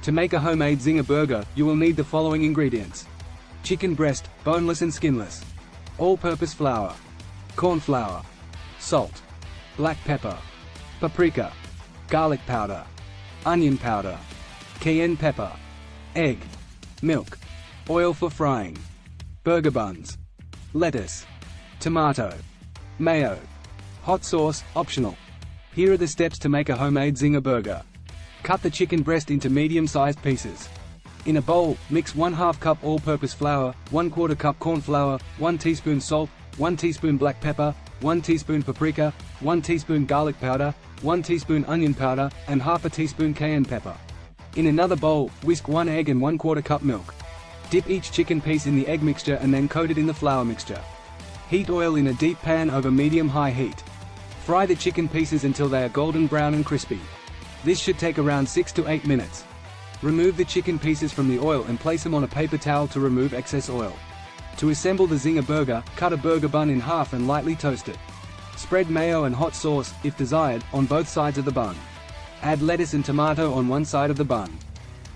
To make a homemade Zinger burger, you will need the following ingredients: chicken breast, boneless and skinless, all-purpose flour, corn flour, salt, black pepper, paprika, garlic powder, onion powder, cayenne pepper, egg, milk, oil for frying, burger buns, lettuce, tomato, mayo, hot sauce, optional. Here are the steps to make a homemade Zinger burger. Cut the chicken breast into medium-sized pieces. In a bowl, mix 1/2 cup all-purpose flour, 1/4 cup corn flour, 1 teaspoon salt, 1 teaspoon black pepper, 1 teaspoon paprika, 1 teaspoon garlic powder, 1 teaspoon onion powder, and half a teaspoon cayenne pepper. In another bowl, whisk 1 egg and 1/4 cup milk. Dip each chicken piece in the egg mixture and then coat it in the flour mixture. Heat oil in a deep pan over medium-high heat. Fry the chicken pieces until they are golden brown and crispy. This should take around 6 to 8 minutes. Remove the chicken pieces from the oil and place them on a paper towel to remove excess oil. To assemble the Zinger burger, cut a burger bun in half and lightly toast it. Spread mayo and hot sauce, if desired, on both sides of the bun. Add lettuce and tomato on one side of the bun.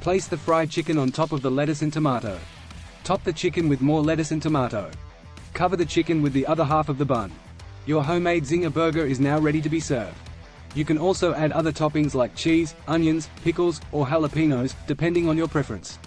Place the fried chicken on top of the lettuce and tomato. Top the chicken with more lettuce and tomato. Cover the chicken with the other half of the bun. Your homemade Zinger burger is now ready to be served. You can also add other toppings like cheese, onions, pickles, or jalapenos, depending on your preference.